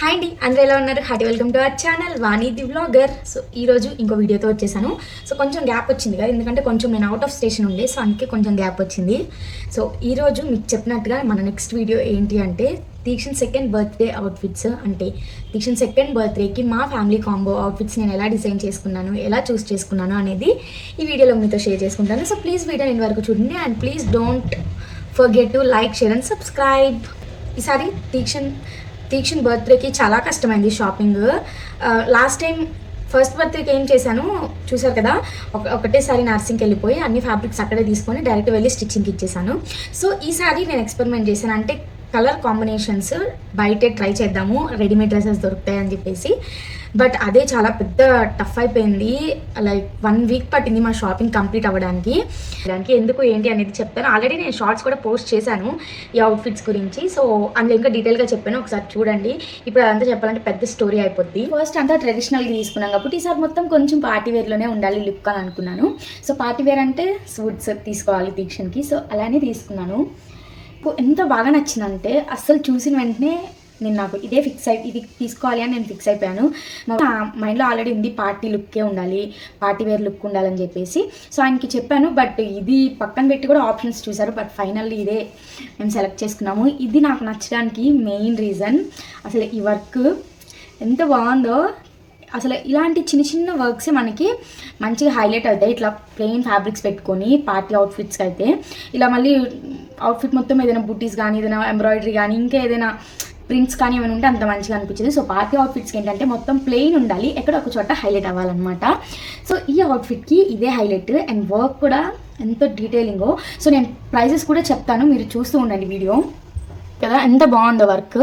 Hi అండి, అందరూ ఎలా ఉన్నారు? Hearty welcome to our channel Vani the vlogger. So ఈరోజు ఇంకో వీడియోతో వచ్చేసాను. సో కొంచెం గ్యాప్ వచ్చింది కదా, ఎందుకంటే కొంచెం నేను అవుట్ ఆఫ్ స్టేషన్ ఉండే, సో అందుకే కొంచెం గ్యాప్ వచ్చింది. సో ఈరోజు మీకు చెప్పినట్టుగా మన నెక్స్ట్ వీడియో ఏంటి అంటే దీక్షిత్ సెకండ్ బర్త్డే అవుట్ఫిట్స్. అంటే దీక్షిత్ సెకండ్ బర్త్డేకి మా ఫ్యామిలీ కాంబో అవుట్ఫిట్స్ నేను ఎలా డిజైన్ చేసుకున్నాను, ఎలా చూస్ చేసుకున్నాను అనేది ఈ వీడియోలో మీతో షేర్ చేసుకుంటాను. సో ప్లీజ్ వీడియో నేను వరకు చూడండి and please don't forget to like, share and subscribe. ఈసారి దీక్షిత్ బర్త్డేకి చాలా కష్టమైంది షాపింగ్. లాస్ట్ టైం ఫస్ట్ బర్త్డేకి ఏం చేశాను చూసారు కదా, ఒకటేసారి నర్సింగ్కి వెళ్ళిపోయి అన్ని ఫ్యాబ్రిక్స్ అక్కడే తీసుకొని డైరెక్ట్ వెళ్ళి స్టిచ్చింగ్కి ఇచ్చేసాను. సో ఈసారి నేను ఎక్స్పెరిమెంట్ చేశాను, అంటే కలర్ కాంబినేషన్స్ బయటే ట్రై చేద్దాము, రెడీమేడ్ డ్రెస్సెస్ దొరుకుతాయని చెప్పేసి. బట్ అదే చాలా పెద్ద టఫ్ అయిపోయింది. లైక్ 1 వీక్ పట్టింది మా షాపింగ్ కంప్లీట్ అవ్వడానికి. దానికి ఎందుకు ఏంటి అనేది చెప్తాను. ఆల్రెడీ నేను షార్ట్స్ కూడా పోస్ట్ చేశాను ఈ అవుట్ఫిట్స్ గురించి. సో అందులో ఇంకా డీటెయిల్గా చెప్పాను, ఒకసారి చూడండి. ఇప్పుడు అదంతా చెప్పాలంటే పెద్ద స్టోరీ అయిపోద్ది. ఫస్ట్ అంతా ట్రెడిషనల్గా తీసుకున్నాం కాబట్టి ఈసారి మొత్తం కొంచెం పార్టీ వేర్లోనే ఉండాలి లుక్ అని అనుకున్నాను. సో పార్టీ వేర్ అంటే సూట్స్ తీసుకోవాలి దీక్షన్కి, సో అలానే తీసుకున్నాను. ఎంత బాగా నచ్చిందంటే అస్సలు చూసిన వెంటనే నాకు ఇది తీసుకోవాలి అని నేను ఫిక్స్ అయిపోయాను. మా మైండ్లో ఆల్రెడీ ఉంది పార్టీ లుక్కే ఉండాలి, పార్టీ వేర్ లుక్ ఉండాలని చెప్పేసి. సో ఆయనకి చెప్పాను, బట్ ఇది పక్కన పెట్టి కూడా ఆప్షన్స్ చూసారు, బట్ ఫైనల్లీ ఇదే మేము సెలెక్ట్ చేసుకున్నాము. ఇది నాకు నచ్చడానికి మెయిన్ రీజన్. అసలు ఈ వర్క్ ఎంత బాగుందో, అసలు ఇలాంటి చిన్న చిన్న వర్క్సే మనకి మంచిగా హైలైట్ అవుతాయి. ఇట్లా ప్లెయిన్ ఫ్యాబ్రిక్స్ పెట్టుకొని పార్టీ అవుట్ఫిట్స్కి అయితే ఇలా మళ్ళీ అవుట్ఫిట్ మొత్తం ఏదైనా బుటీస్ కానీ, ఏదైనా ఎంబ్రాయిడరీ కానీ, ఇంకా ఏదైనా ప్రింట్స్ కానీ ఏమైనా ఉంటే అంత మంచిగా అనిపించింది. సో పార్టీ అవుట్ఫిట్స్కి ఏంటంటే మొత్తం ప్లెయిన్ ఉండాలి, ఎక్కడ ఒక చోట హైలైట్ అవ్వాలన్నమాట. సో ఈ అవుట్ఫిట్కి ఇదే హైలైట్ అండ్ వర్క్ కూడా ఎంత డీటెయిలింగో. సో నేను ప్రైజెస్ కూడా చెప్తాను, మీరు చూస్తూ ఉండండి వీడియో కదా, ఎంత బాగుందో వర్క్.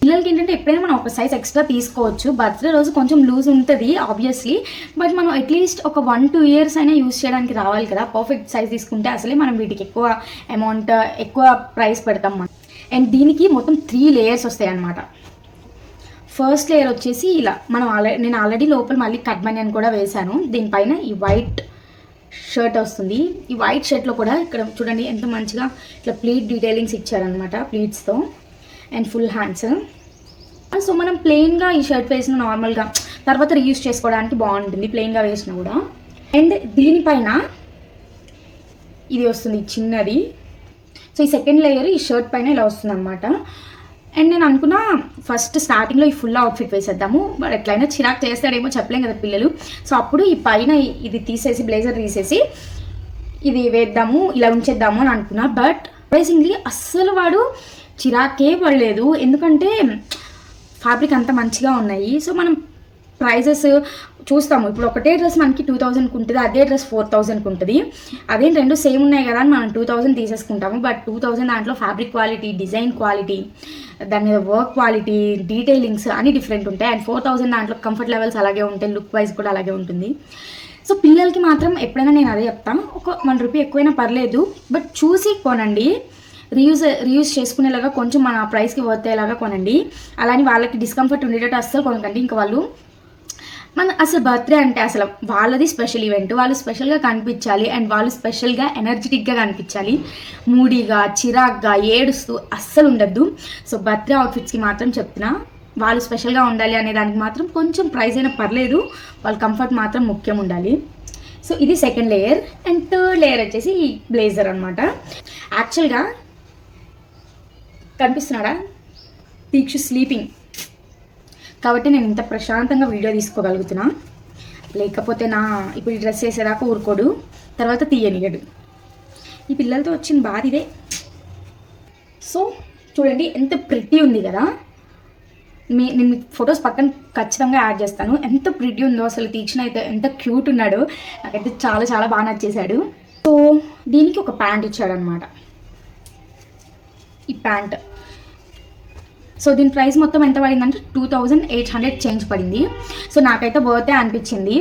పిల్లలకి ఏంటంటే ఎప్పుడైనా మనం ఒక సైజ్ ఎక్స్ట్రా తీసుకోవచ్చు. బర్త్డే రోజు కొంచెం లూజ్ ఉంటుంది ఆబ్వియస్లీ, బట్ మనం అట్లీస్ట్ ఒక 1-2 ఇయర్స్ అయినా యూస్ చేయడానికి రావాలి కదా. పర్ఫెక్ట్ సైజ్ తీసుకుంటే అసలే మనం వీటికి ఎక్కువ అమౌంట్, ఎక్కువ ప్రైస్ పెడతాం మనం. అండ్ దీనికి మొత్తం 3 లేయర్స్ వస్తాయి అన్నమాట. ఫస్ట్ లేయర్ వచ్చేసి ఇలా నేను ఆల్రెడీ లోపల మళ్ళీ కట్ బనియన్ కూడా వేశాను. దీనిపైన ఈ వైట్ షర్ట్ వస్తుంది. ఈ వైట్ షర్ట్లో కూడా ఇక్కడ చూడండి ఎంత మంచిగా ఇట్లా ప్లీట్ డీటెయిలింగ్స్ ఇచ్చారనమాట, ప్లీట్స్తో అండ్ ఫుల్ హ్యాండ్స్. సో మనం ప్లెయిన్గా ఈ షర్ట్ వేసిన నార్మల్గా తర్వాత రీయూస్ చేసుకోవడానికి బాగుంటుంది ప్లెయిన్గా వేసినా కూడా. అండ్ దీనిపైన ఇది వస్తుంది చిన్నది. సో ఈ సెకండ్ లేయర్ ఈ షర్ట్ పైన ఇలా వస్తుంది అనమాట. అండ్ నేను అనుకున్నా ఫస్ట్ స్టార్టింగ్లో ఈ ఫుల్ అవుట్ఫిట్ వేసేద్దాము, బట్ ఎట్లయినా చిరాకు చేస్తాడేమో చెప్పలేం కదా పిల్లలు. సో అప్పుడు ఈ పైన ఇది తీసేసి బ్లేజర్ తీసేసి ఇది వేద్దాము, ఇలా ఉంచేద్దాము అని అనుకున్నా. బట్ సర్ప్రైజింగ్లీ అస్సలు వాడు చిరాకే పడలేదు, ఎందుకంటే ఫ్యాబ్రిక్ అంత మంచిగా ఉన్నాయి. సో మనం ప్రైజెస్ చూస్తాము, ఇప్పుడు ఒకటే డ్రెస్ మనకి 2000కి ఉంటుంది, అదే డ్రెస్ 4000కి ఉంటుంది. అదేం రెండు సేమ్ ఉన్నాయి కదా అని మనం 2000 తీసేసుకుంటాము. బట్ 2000 దాంట్లో ఫ్యాబ్రిక్ క్వాలిటీ, డిజైన్ క్వాలిటీ, దాని మీద వర్క్ క్వాలిటీ, డీటెయిలింగ్స్ అన్నీ డిఫరెంట్ ఉంటాయి. అండ్ 4000 దాంట్లో కంఫర్ట్ లెవెల్స్ అలాగే ఉంటాయి, లుక్ వైజ్ కూడా అలాగే ఉంటుంది. సో పిల్లలకి మాత్రం ఎప్పుడైనా నేను అదే చెప్తాను, ఒక 1 రూపీ ఎక్కువైనా పర్లేదు, బట్ చూసి కొనండి. రీయూజ్ చేసుకునేలాగా కొంచెం మన ప్రైస్కి వర్తేలాగా కొనండి. అలానే వాళ్ళకి డిస్కంఫర్ట్ ఉండేటట్టు అస్సలు కొనకండి. ఇంకా వాళ్ళు అసలు బర్త్డే అంటే అసలు వాళ్ళది స్పెషల్ ఈవెంట్, వాళ్ళు స్పెషల్గా కనిపించాలి అండ్ వాళ్ళు స్పెషల్గా ఎనర్జెటిక్గా కనిపించాలి. మూడీగా, చిరాగ్గా, ఏడుస్తూ అస్సలు ఉండద్దు. సో బర్త్డే అవుట్ఫిట్స్కి మాత్రం చెప్తున్నా, వాళ్ళు స్పెషల్గా ఉండాలి అనే దానికి మాత్రం కొంచెం ప్రైస్ అయినా పర్లేదు, వాళ్ళ కంఫర్ట్ మాత్రం ముఖ్యం ఉండాలి. సో ఇది second layer. And third layer వచ్చేసి బ్లేజర్ అనమాట. యాక్చువల్గా కనిపిస్తున్నాడా దీక్ష స్లీపింగ్ కాబట్టి నేను ఇంత ప్రశాంతంగా వీడియో తీసుకోగలుగుతున్నా, లేకపోతే ఇప్పుడు ఈ డ్రెస్ వేసేదాకా ఊరుకోడు, తర్వాత తీయనియడు. ఈ పిల్లలతో వచ్చిన బాధ ఇదే. సో చూడండి ఎంత ప్రిటీ ఉంది కదా, నేను మీకు ఫొటోస్ పక్కన ఖచ్చితంగా యాడ్ చేస్తాను. ఎంత ప్రిటీ ఉందో అసలు. తీక్షణ అయితే ఎంత క్యూట్ ఉన్నాడు, నాకైతే చాలా చాలా బాగా నచ్చేసాడు. సో దీనికి ఒక ప్యాంట్ ఇచ్చాడు అనమాట, ఈ ప్యాంట్. సో దీని ప్రైస్ మొత్తం ఎంత పడిందంటే 2800 చేంజ్ పడింది. సో నాకైతే బర్త్డే అనిపించింది,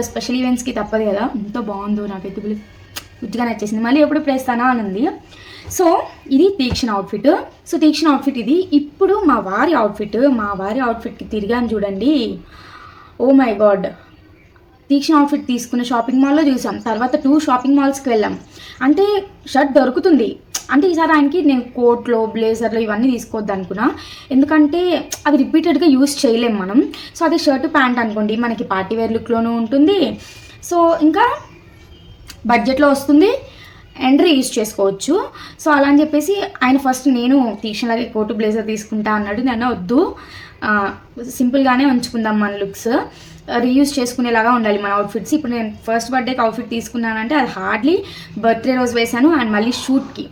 స్పెషల్ ఈవెంట్స్కి తప్పదు కదా. ఎంత బాగుందో, నాకైతే గుర్తుగా నచ్చేసింది. మళ్ళీ ఎప్పుడు ప్రేస్తానా అని ఉంది. సో ఇది Tikshana outfit. So Tikshana outfit ఇది. ఇప్పుడు మా వారి అవుట్ఫిట్కి తిరిగాను చూడండి. Oh my god, Tikshana outfit తీసుకున్న షాపింగ్ మాల్లో చూసాం, తర్వాత 2 షాపింగ్ మాల్స్కి వెళ్ళాం. అంటే షర్ట్ దొరుకుతుంది, అంటే ఈసారి ఆయనకి నేను కోట్లో బ్లేజర్లో ఇవన్నీ తీసుకోవద్దు అనుకున్నా, ఎందుకంటే అది రిపీటెడ్గా యూస్ చేయలేం మనం. సో అదే షర్ట్ ప్యాంట్ అనుకోండి మనకి పార్టీ వేర్ లుక్లోనూ ఉంటుంది, సో ఇంకా బడ్జెట్లో వస్తుంది అండ్ యూస్ చేసుకోవచ్చు. సో అలా అని చెప్పేసి ఆయన ఫస్ట్ నేను తీక్షణలాగే కోటు బ్లేజర్ తీసుకుంటా అన్నాడు. నేను వద్దు, సింపుల్గానే ఉంచుకుందాం మన లుక్స్, రీయూజ్ చేసుకునేలాగా ఉండాలి మన అవుట్ఫిట్స్. ఇప్పుడు నేను ఫస్ట్ బర్త్డేకి అవుట్ఫిట్ తీసుకున్నానంటే అది హార్డ్లీ బర్త్డే రోజు వేసాను అండ్ మళ్ళీ షూట్కి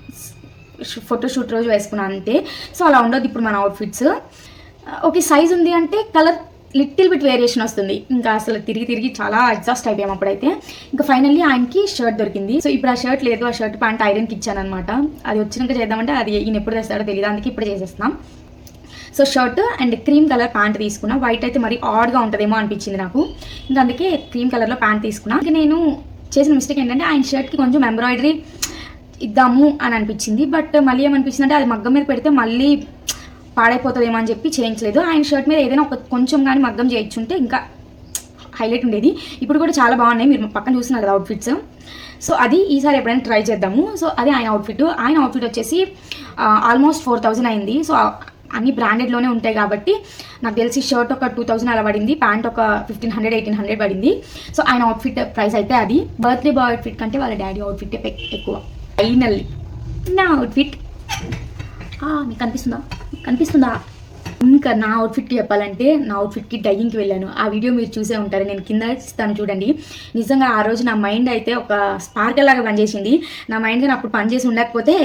ఫోటోషూట్ రోజు వేసుకున్నాను అంతే. సో అలా ఉండదు ఇప్పుడు మన అవుట్ఫిట్స్. ఓకే, సైజ్ ఉంది అంటే కలర్ లిటిల్ బిట్ వేరియేషన్ వస్తుంది. ఇంకా అసలు తిరిగి చాలా ఎగ్జాస్ట్ అయిపోయాం అప్పుడైతే. ఇంకా ఫైనల్లీ ఆయనకి షర్ట్ దొరికింది. సో ఇప్పుడు ఆ షర్ట్ లేదు, ఆ షర్ట్ ప్యాంట్ ఐరన్కి ఇచ్చాను అనమాట. అది వచ్చినాక చేద్దామంటే అది ఈయన ఎప్పుడు తెస్తాడో తెలియదు, అందుకే ఇప్పుడు చేసేస్తున్నాం. So shirt and cream colour pant తీసుకున్నా. వైట్ అయితే మరి ఆడ్గా ఉంటుందేమో అనిపించింది నాకు, ఇంకా అందుకే క్రీమ్ కలర్లో ప్యాంట్ తీసుకున్నా. ఇంకా నేను చేసిన మిస్టేక్ ఏంటంటే ఆయన షర్ట్కి కొంచెం ఎంబ్రాయిడరీ ఇద్దాము అని అనిపించింది, బట్ మళ్ళీ ఏమనిపించింది అంటే అది మగ్గం మీద పెడితే మళ్ళీ పాడైపోతుందేమో అని చెప్పి చేయించలేదు. ఆయన షర్ట్ మీద ఏదైనా కొంచెం కానీ మగ్గం చేయించుంటే ఇంకా హైలైట్ ఉండేది. ఇప్పుడు కూడా చాలా బాగున్నాయి, మీరు పక్కన చూస్తున్నారు కదా అవుట్ఫిట్స్. సో అది ఈసారి ఎప్పుడైనా ట్రై చేద్దాము. సో అది ఆయన అవుట్ఫిట్ వచ్చేసి ఆల్మోస్ట్ 4000 అయింది. సో అన్ని బ్రాండెడ్లోనే ఉంటాయి కాబట్టి నాకు తెలిసి షర్ట్ ఒక 2000 అలా పడింది, ప్యాంట్ ఒక 1500-1800 పడింది. సో ఆయన అవుట్ఫిట్ ప్రైస్ అయితే అది. బర్త్డే బాయ్ అవుట్ఫిట్ కంటే వాళ్ళ డాడీ అవుట్ఫిట్ ఎక్కువ. ఫైనల్లీ నా అవుట్ఫిట్ మీకు కనిపిస్తుందా? ఇంకా నా అవుట్ఫిట్కి చెప్పాలంటే నా అవుట్ఫిట్కి డైయింగ్కి వెళ్ళాను. ఆ వీడియో మీరు చూసే ఉంటారు, నేను కింద ఇస్తాను చూడండి. నిజంగా ఆ రోజు నా మైండ్ అయితే ఒక స్పార్కల్ లాగా పనిచేసింది. నా మైండ్ కానీ అప్పుడు పనిచేసి ఉండకపోతే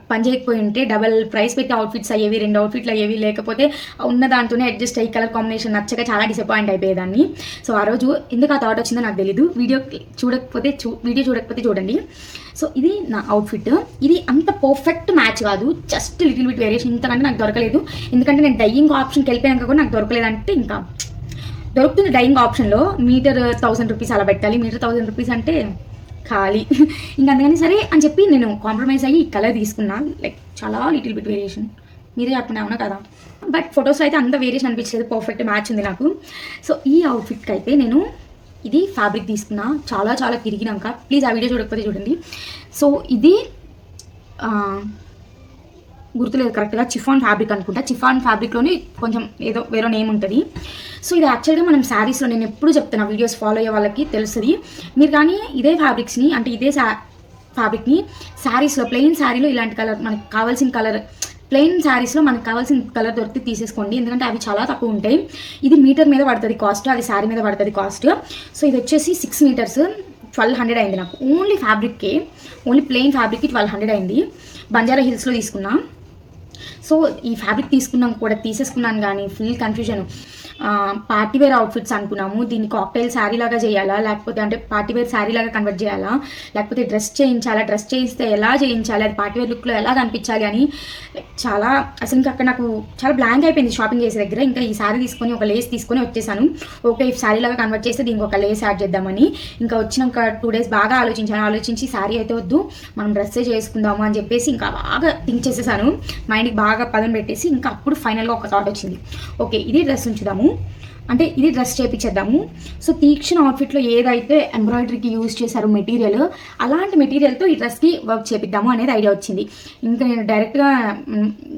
పని చేయకపోయి ఉంటే డబల్ ప్రైస్ పెట్టి అవుట్ఫిట్స్ అయ్యేవి, 2 అవుట్ఫిట్లు అయ్యేవి, లేకపోతే ఉన్న దాంతోనే అడ్జస్ట్ అయ్యి కలర్ కాంబినేషన్ నచ్చక చాలా డిసప్పాయింట్ అయిపోయేదాన్ని. సో ఆ రోజు ఎందుకు ఆ థాట్ వచ్చిందో నాకు తెలీదు. వీడియో చూడకపోతే చూడండి. సో ఇది నా అవుట్ఫిట్. ఇది అంత పర్ఫెక్ట్ మ్యాచ్ కాదు, జస్ట్ లిటిల్ బిట్ వేరియేషన్, ఇంతకంటే నాకు దొరకలేదు. ఎందుకంటే నేను డైయింగ్ ఆప్షన్కి వెళ్ళిపోయాక కూడా నాకు దొరకలేదంటే ఇంకా దొరుకుతుంది డైయింగ్ ఆప్షన్లో. మీటర్ 1000 రూపీస్ అలా పెట్టాలి, మీటర్ 1000 రూపీస్ అంటే ఖాళీ. ఇంకా అందుకని సరే అని చెప్పి నేను కాంప్రమైజ్ అయ్యి ఈ కలర్ తీసుకున్నా. లైక్ చాలా లిటిల్ బిట్ వేరియేషన్, మీరే చెప్పండి అవునా కదా. బట్ ఫొటోస్లో అయితే అంత వేరియేషన్ అనిపించలేదు, పర్ఫెక్ట్ మ్యాచ్ ఉంది నాకు. సో ఈ అవుట్ఫిట్కి అయితే నేను ఇది ఫ్యాబ్రిక్ తీసుకున్నా చాలా తిరిగినాక. ప్లీజ్ ఆ వీడియో చూడకపోతే చూడండి. సో ఇది గుర్తులేదు కరెక్ట్గా, చిఫాన్ ఫ్యాబ్రిక్ అనుకుంటా. చిఫాన్ ఫ్యాబ్రిక్లోనే కొంచెం ఏదో వేరే నేమ్ ఉంటుంది. సో ఇది యాక్చువల్గా మనం శారీస్లో, నేను ఎప్పుడు చెప్తున్నా వీడియోస్ ఫాలో అయ్యే వాళ్ళకి తెలుస్తుంది. మీరు కానీ ఇదే ఫ్యాబ్రిక్స్ని అంటే ఇదే ఫ్యాబ్రిక్ని శారీస్లో ప్లెయిన్ శారీలో ఇలాంటి కలర్ మనకి కావాల్సిన కలర్ ప్లెయిన్ శారీస్లో మనకు కావాల్సిన కలర్ దొరికితే తీసేసుకోండి, ఎందుకంటే అవి చాలా తక్కువ ఉంటాయి. ఇది మీటర్ మీద పడుతుంది కాస్ట్, అది శారీ మీద పడుతుంది కాస్ట్. సో ఇది వచ్చేసి 6 మీటర్స్ 1200 అయింది నాకు. ఓన్లీ ఫ్యాబ్రిక్కే, ఓన్లీ ప్లెయిన్ ఫ్యాబ్రిక్కి 1200 అయింది. బంజారా హిల్స్లో తీసుకున్నా. సో ఈ ఫ్యాబ్రిక్ తీసుకున్నాం కూడా తీసేసుకున్నాను కానీ ఫుల్ కన్ఫ్యూజన్. పార్టీవేర్ అవుట్ఫిట్స్ అనుకున్నాము, దీన్ని కాక్టైల్ శారీ లాగా చేయాలా, లేకపోతే అంటే పార్టీవేర్ శారీ లాగా కన్వర్ట్ చేయాలా, లేకపోతే డ్రెస్ చేయించాలా, డ్రెస్ చేయిస్తే ఎలా చేయించాలి, అది పార్టీవేర్ లుక్లో ఎలా కనిపించాలి అని చాలా అసలు ఇంకా అక్కడ నాకు చాలా బ్లాంక్ అయిపోయింది షాపింగ్ చేసే దగ్గర. ఇంకా ఈ శారీ తీసుకొని ఒక లేస్ తీసుకొని వచ్చేసాను. ఓకే ఈ శారీ లాగా కన్వర్ట్ చేస్తే దీనికి ఒక లేస్ యాడ్ చేద్దామని. ఇంకా వచ్చినాక 2 డేస్ బాగా ఆలోచించి శారీ అయితే వద్దు మనం డ్రెస్సే చేసుకుందాము అని చెప్పేసి ఇంకా బాగా థింక్ చేసేసాను, మైండ్కి బాగా పదం పెట్టేసి ఇంకా అప్పుడు ఫైనల్గా ఒక థాట్ వచ్చింది. ఓకే ఇది డ్రెస్ ఉంచుదాము, అంటే ఇది డ్రెస్ చేయించేద్దాము. సో తీక్షణ అవుట్ఫిట్లో ఏదైతే ఎంబ్రాయిడరీకి యూజ్ చేశారు మెటీరియల్, అలాంటి మెటీరియల్తో ఈ డ్రెస్కి వర్క్ చేపిద్దాము అనేది ఐడియా వచ్చింది. ఇంకా నేను డైరెక్ట్గా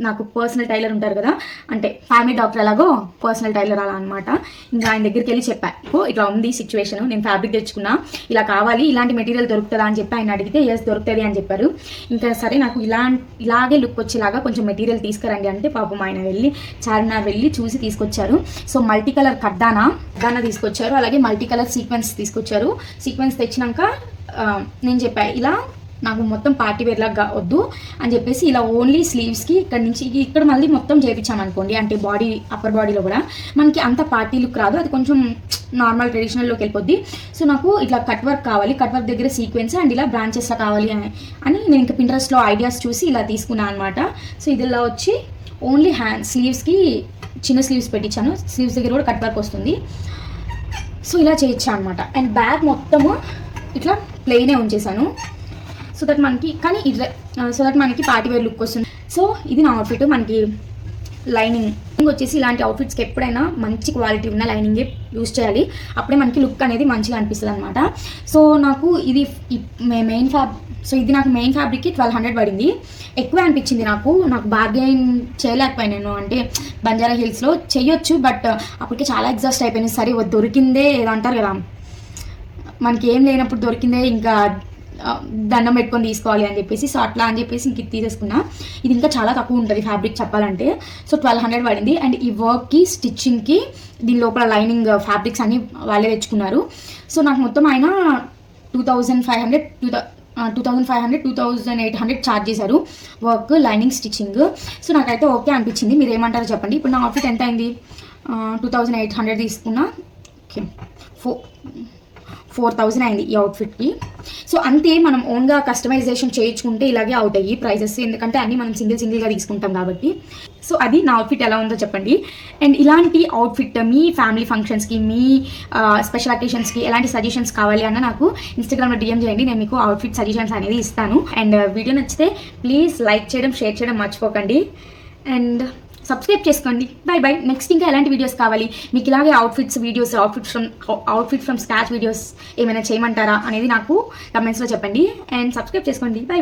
నాకు పర్సనల్ టైలర్ ఉంటారు కదా, అంటే ఫ్యామిలీ డాక్టర్ ఎలాగో పర్సనల్ టైలర్ అలా అనమాట. ఇంకా ఆయన దగ్గరికి వెళ్ళి చెప్పాను ఇట్లా ఉంది సిచ్యువేషన్, నేను ఫ్యాబ్రిక్ తెచ్చుకున్నా, ఇలా కావాలి, ఇలాంటి మెటీరియల్ దొరుకుతుందా అని చెప్పి ఆయన అడిగితే ఎస్ దొరుకుతుంది అని చెప్పారు. ఇంకా సరే నాకు ఇలాగే లుక్ వచ్చేలాగా కొంచెం మెటీరియల్ తీసుకురండి అంటే పాపం ఆయన వెళ్ళి చార్మినార్ వెళ్ళి చూసి తీసుకొచ్చారు. సో మల్టీ కలర్ కడ్డానా తీసుకొచ్చారు, అలాగే మల్టీ కలర్ సీక్వెన్స్ తీసుకొచ్చారు. సీక్వెన్స్ తెచ్చినాక నేను చెప్పా ఇలా నాకు మొత్తం పార్టీ వేర్ లాగా వద్దు అని చెప్పేసి ఇలా ఓన్లీ స్లీవ్స్కి ఇక్కడ నుంచి ఇక్కడ మళ్ళీ మొత్తం చేయించామనుకోండి, అంటే బాడీ అప్పర్ బాడీలో కూడా మనకి అంత పార్టీ లుక్ రాదు, అది కొంచెం నార్మల్ ట్రెడిషనల్లోకి వెళ్ళిపోద్ది. సో నాకు ఇట్లా కట్ వర్క్ కావాలి, కట్ వర్క్ దగ్గర సీక్వెన్స్ అండ్ ఇలా బ్రాంచెస్లో కావాలి అని నేను ఇంకా పింట్రెస్ట్లో ఐడియాస్ చూసి ఇలా తీసుకున్నాను అనమాట. సో ఇది ఇలా వచ్చి ఓన్లీ స్లీవ్స్కి చిన్న స్లీవ్స్ పెట్టించాను, స్లీవ్స్ దగ్గర కూడా కట్ వర్క్ వస్తుంది. సో ఇలా చేయించాను అనమాట. అండ్ బ్యాగ్ మొత్తము ఇట్లా ప్లెయినే ఉంచేసాను సో దట్ మనకి పార్టీ వేర్ లుక్ వస్తుంది. సో ఇది నా అవుట్ఫిట్. మనకి లైనింగ్ వచ్చేసి ఇలాంటి అవుట్ఫిట్స్కి ఎప్పుడైనా మంచి క్వాలిటీ ఉన్న లైనింగే యూస్ చేయాలి, అప్పుడే మనకి లుక్ అనేది మంచిగా అనిపిస్తుంది అనమాట. సో నాకు ఇది మెయిన్ ఫ్యాబ్రిక్కి 1200 పడింది. ఎక్కువ అనిపించింది నాకు బార్గెన్ చేయలేకపోయాను. అంటే బంజారా హిల్స్లో చేయొచ్చు, బట్ అప్పటికి చాలా ఎగ్జాస్ట్ అయిపోయింది. సరే దొరికిందే ఏదో అంటారు కదా, మనకి ఏం లేనప్పుడు దొరికిందే ఇంకా దండం పెట్టుకొని తీసుకోవాలి అని చెప్పేసి. సో అట్లా అని చెప్పేసి ఇంక తీసేసుకున్నా. ఇది ఇంకా చాలా తక్కువ ఉంటుంది ఫ్యాబ్రిక్ చెప్పాలంటే. సో 1200 పడింది. అండ్ ఈ వర్క్కి స్టిచ్చింగ్కి దీని లోపల లైనింగ్ ఫ్యాబ్రిక్స్ అన్ని వాళ్ళే తెచ్చుకున్నారు. సో నాకు మొత్తం ఆయన 2500 ఛార్జ్ చేశారు వర్క్, లైనింగ్, స్టిచ్చింగ్. సో నాకైతే ఓకే అనిపించింది. మీరు ఏమంటారో చెప్పండి. ఇప్పుడు నా అవుట్ఫిట్ ఎంత అయింది? 2800 తీసుకున్నా. ఓకే, 4000 అయింది ఈ అవుట్ఫిట్కి. సో అంతే, మనం ఓన్గా కస్టమైజేషన్ చేయించుకుంటే ఇలాగే అవుతాయి ప్రైజెస్, ఎందుకంటే అన్నీ మనం సింగిల్గా తీసుకుంటాం కాబట్టి. సో అది నా అవుట్ఫిట్ ఎలా ఉందో చెప్పండి. అండ్ ఇలాంటి అవుట్ఫిట్ మీ ఫ్యామిలీ ఫంక్షన్స్కి, మీ స్పెషల్ అకేషన్స్కి ఎలాంటి సజెషన్స్ కావాలి అన్న నాకు ఇన్స్టాగ్రామ్లో DM చేయండి, నేను మీకు అవుట్ఫిట్ సజెషన్స్ అనేది ఇస్తాను. అండ్ వీడియో నచ్చితే ప్లీజ్ లైక్ చేయడం, షేర్ చేయడం మర్చిపోకండి. అండ్ సబ్స్క్రైబ్ చేసుకోండి. బై. నెక్స్ట్ ఇంకా ఎలాంటి వీడియోస్ కావాలి మీకు, ఇలాగే అవుట్ఫిట్ ఫ్రమ్ స్క్రాచ్ వీడియోస్ ఏమైనా చేయమంటారా అనేది నాకు కమెంట్స్లో చెప్పండి. అండ్ సబ్స్క్రైబ్ చేసుకోండి. బై.